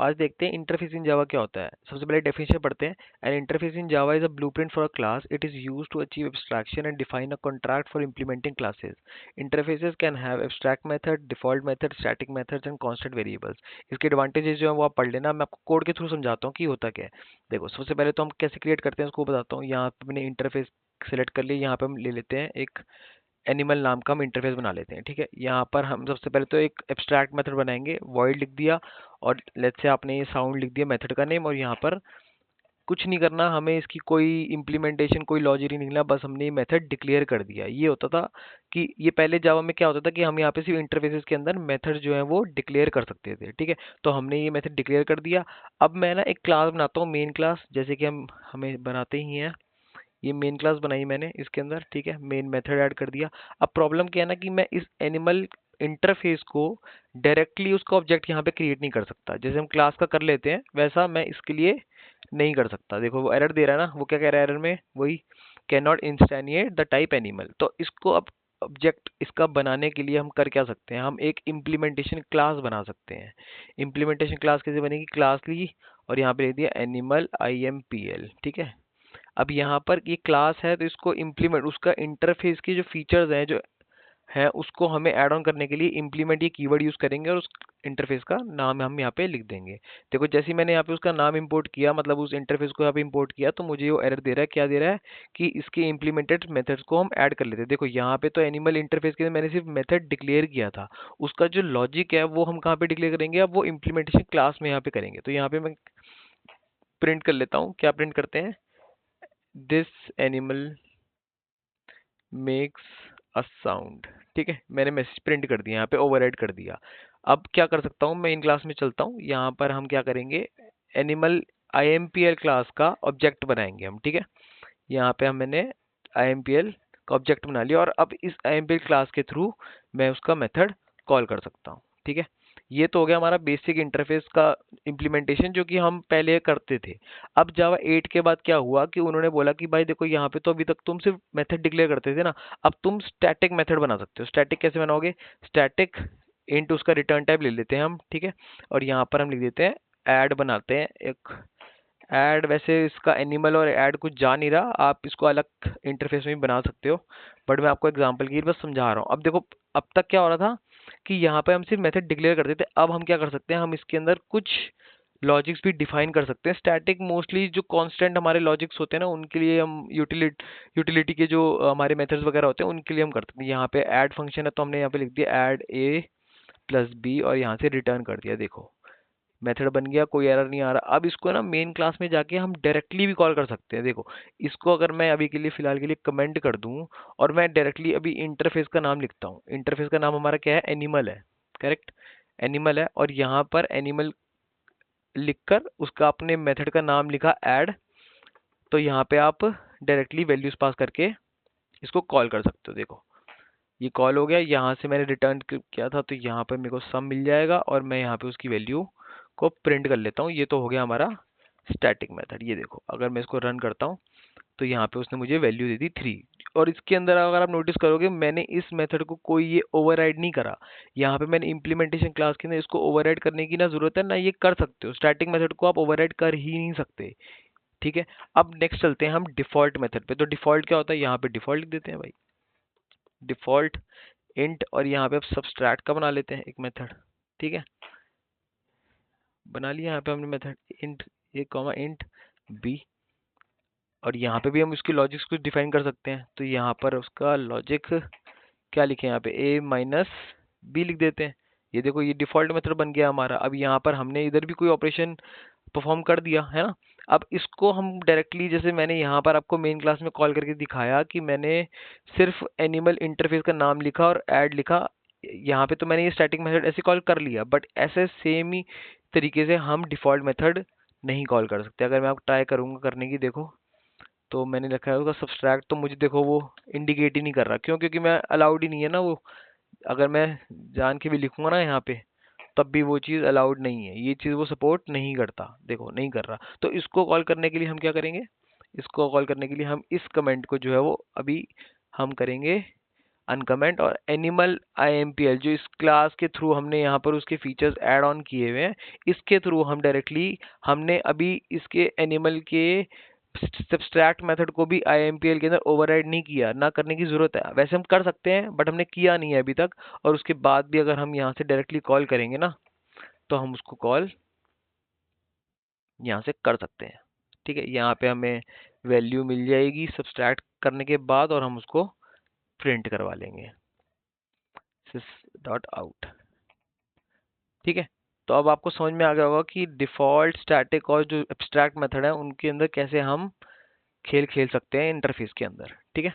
आज देखते हैं इंटरफेस इन जावा क्या होता है। सबसे पहले डेफिनेशन पढ़ते हैं। An interface in Java is a blueprint for a class. It is used to achieve abstraction and define a contract for implementing classes. Interfaces can have abstract method, default method, static methods and constant variables. इसके advantages जो है वो आप पढ़ लेना, मैं आपको code के थ्रू समझाता हूँ कि होता क्या है। देखो, सबसे पहले तो हम कैसे क्रिएट करते हैं उसको बताता हूँ। यहाँ पे मैंने इंटरफेस सेलेक्ट कर लिया। यहाँ पे हम ले लेते हैं एक एनिमल नाम का हम इंटरफेस बना लेते हैं। ठीक है, यहाँ पर हम सबसे पहले तो एक एब्स्ट्रैक्ट मेथड बनाएंगे, वॉइड लिख दिया और लेट्स से आपने ये साउंड लिख दिया मेथड का नेम, और यहाँ पर कुछ नहीं करना हमें, इसकी कोई इम्प्लीमेंटेशन कोई लॉजिक नहीं निकला, बस हमने ये मेथड डिक्लेयर कर दिया। ये होता था कि ये पहले जावा में क्या होता था कि हम यहाँ पे सिर्फ इंटरफेसेस के अंदर मेथड जो है वो डिक्लेयर कर सकते थे। ठीक है, तो हमने ये मेथड डिक्लेयर कर दिया। अब मैं ना एक क्लास बनाता हूँ, मेन क्लास, जैसे कि हम हमें बनाते ही हैं। ये मेन क्लास बनाई मैंने इसके अंदर। ठीक है, मेन मेथड ऐड कर दिया। अब प्रॉब्लम क्या है ना कि मैं इस एनिमल इंटरफेस को डायरेक्टली उसका ऑब्जेक्ट यहाँ पे क्रिएट नहीं कर सकता। जैसे हम क्लास का कर लेते हैं वैसा मैं इसके लिए नहीं कर सकता। देखो वो एरर दे रहा है ना, वो क्या कह रहा है एरर में, वही can not instantiate the type animal. तो इसको अब ऑब्जेक्ट इसका बनाने के लिए हम कर क्या सकते हैं, हम एक इम्प्लीमेंटेशन क्लास बना सकते हैं। इम्प्लीमेंटेशन क्लास कैसे बनेगी, क्लास ली और यहाँ पे दे दिया एनिमल IMPL। ठीक है, अब यहाँ पर ये क्लास है तो इसको इम्प्लीमेंट, उसका इंटरफेस की जो फीचर्स हैं जो है उसको हमें ऐड ऑन करने के लिए इम्प्लीमेंट ये कीवर्ड यूज करेंगे और उस इंटरफेस का नाम हम यहाँ पे लिख देंगे। देखो जैसे ही मैंने यहाँ पे उसका नाम इंपोर्ट किया, मतलब उस इंटरफेस को यहाँ पे इंपोर्ट किया, तो मुझे वो एरर दे रहा है। क्या दे रहा है कि इसके इम्प्लीमेंटेड मेथड्स को हम ऐड कर लेते हैं। देखो यहाँ पे तो एनिमल इंटरफेस के लिए मैंने सिर्फ मेथड डिक्लेयर किया था, उसका जो लॉजिक है वो हम कहाँ पे डिक्लेयर करेंगे, अब वो इम्प्लीमेंटेशन क्लास में यहाँ पे करेंगे। तो यहाँ पे मैं प्रिंट कर लेता हूँ, क्या प्रिंट करते हैं, this animal makes a sound. ठीक है, मैंने मैसेज प्रिंट कर दिया, यहाँ पे ओवरराइड कर दिया। अब क्या कर सकता हूँ, मैं इन क्लास में चलता हूँ। यहाँ पर हम क्या करेंगे, एनिमल IMPL क्लास का ऑब्जेक्ट बनाएंगे हम। ठीक है, यहाँ पे हम मैंने IMPL का ऑब्जेक्ट बना लिया और अब इस IMPL क्लास के थ्रू मैं उसका मेथड कॉल कर सकता हूँ। ठीक है, ये तो हो गया हमारा बेसिक इंटरफेस का इम्प्लीमेंटेशन जो कि हम पहले करते थे। अब जावा 8 के बाद क्या हुआ कि उन्होंने बोला कि भाई देखो यहाँ पे तो अभी तक तुम सिर्फ मेथड डिक्लेयर करते थे ना, अब तुम स्टैटिक मेथड बना सकते हो। स्टैटिक कैसे बनाओगे, स्टैटिक इंट उसका रिटर्न टाइप ले लेते हैं हम। ठीक है, और यहाँ पर हम लिख देते हैं ऐड, बनाते हैं एक ऐड। वैसे इसका एनिमल और ऐड कुछ जा नहीं रहा, आप इसको अलग इंटरफेस में भी बना सकते हो, बट मैं आपको एग्जांपल के लिए बस समझा रहा हूँ। अब देखो, अब तक क्या हो रहा था कि यहाँ पे हम सिर्फ मेथड डिक्लेयर करते थे, अब हम क्या कर सकते हैं, हम इसके अंदर कुछ लॉजिक्स भी डिफाइन कर सकते हैं। स्टैटिक मोस्टली जो कांस्टेंट हमारे लॉजिक्स होते हैं ना, उनके लिए हम यूटिलिटी के जो हमारे मेथड्स वगैरह होते हैं उनके लिए हम करते हैं। यहाँ पे ऐड फंक्शन है तो हमने यहाँ पे लिख दिया ऐड A+B और यहाँ से रिटर्न कर दिया। देखो मेथड बन गया, कोई एरर नहीं आ रहा। अब इसको ना मेन क्लास में जाके हम डायरेक्टली भी कॉल कर सकते हैं। देखो इसको अगर मैं अभी के लिए फिलहाल के लिए कमेंट कर दूं और मैं डायरेक्टली अभी इंटरफेस का नाम लिखता हूँ, इंटरफेस का नाम हमारा क्या है, एनिमल है, करेक्ट, एनिमल है, और यहाँ पर एनिमल लिखकर उसका अपने मेथड का नाम लिखा ऐड, तो यहाँ पे आप डायरेक्टली वैल्यूज पास करके इसको कॉल कर सकते हो। देखो ये कॉल हो गया, यहाँ से मैंने रिटर्न किया था तो यहाँ पर मेरे को सम मिल जाएगा और मैं यहाँ पे उसकी वैल्यू को प्रिंट कर लेता हूँ। ये तो हो गया हमारा स्टैटिक मेथड। ये देखो अगर मैं इसको रन करता हूँ तो यहाँ पे उसने मुझे वैल्यू दे दी 3। और इसके अंदर अगर आप नोटिस करोगे मैंने इस मेथड को कोई ये ओवरराइड नहीं करा। यहाँ पे मैंने इम्प्लीमेंटेशन क्लास के अंदर इसको ओवरराइड करने की ना जरूरत है ना, ये कर सकते हो। स्टैटिक मेथड को आप ओवरराइड कर ही नहीं सकते। ठीक है, अब नेक्स्ट चलते हैं हम डिफॉल्ट मेथड पे। तो डिफॉल्ट क्या होता है, यहाँ पे डिफॉल्ट लिख देते हैं भाई, डिफॉल्ट इंट, और यहाँ पे अब सब्सट्रैक्ट का बना लेते हैं एक मेथड। ठीक है, बना लिया यहाँ पे हमने method int A, int B, और यहाँ पे भी हम उसकी लॉजिक्स कुछ डिफाइन कर सकते हैं। तो यहाँ पर उसका लॉजिक क्या लिखे, यहाँ पे A-B लिख देते हैं। ये देखो ये डिफॉल्ट मेथड बन गया हमारा। अब यहाँ पर हमने इधर भी कोई ऑपरेशन परफॉर्म कर दिया है ना। अब इसको हम डायरेक्टली, जैसे मैंने यहाँ पर आपको मेन क्लास में कॉल करके दिखाया कि मैंने सिर्फ एनिमल इंटरफेस का नाम लिखा और ऐड लिखा, यहाँ पे तो मैंने ये स्टैटिक मेथड ऐसे कॉल कर लिया, बट ऐसे सेम ही तरीके से हम डिफॉल्ट मेथड नहीं कॉल कर सकते। अगर मैं आप ट्राई करूंगा करने की, देखो तो मैंने रखा है उसका सब्सट्रैक्ट, तो मुझे देखो वो इंडिकेट ही नहीं कर रहा। क्यों, क्योंकि मैं अलाउड ही नहीं है ना वो। अगर मैं जान के भी लिखूंगा ना यहाँ पे तब भी वो चीज़ अलाउड नहीं है, ये चीज़ वो सपोर्ट नहीं करता। देखो नहीं कर रहा, तो इसको कॉल करने के लिए हम क्या करेंगे, इसको कॉल करने के लिए हम इस कमेंट को जो है वो अभी हम करेंगे अनकमेंट और एनिमल IMPL जो इस क्लास के थ्रू हमने यहाँ पर उसके फीचर्स ऐड ऑन किए हुए हैं, इसके थ्रू हम डायरेक्टली हमने अभी इसके एनिमल के सब्सट्रैक्ट मेथड को भी IMPL के अंदर ओवरराइड नहीं किया, ना करने की जरूरत है। वैसे हम कर सकते हैं बट हमने किया नहीं है अभी तक। और उसके बाद भी अगर हम यहाँ से डायरेक्टली कॉल करेंगे ना, तो हम उसको कॉल यहाँ से कर सकते हैं। ठीक है, यहाँ पे हमें वैल्यू मिल जाएगी सब्सट्रैक्ट करने के बाद और हम उसको प्रिंट करवा लेंगे sys.out। ठीक है, तो अब आपको समझ में आ गया होगा कि डिफॉल्ट स्टैटिक और जो एब्स्ट्रैक्ट मेथड है उनके अंदर कैसे हम खेल खेल सकते हैं इंटरफेस के अंदर। ठीक है।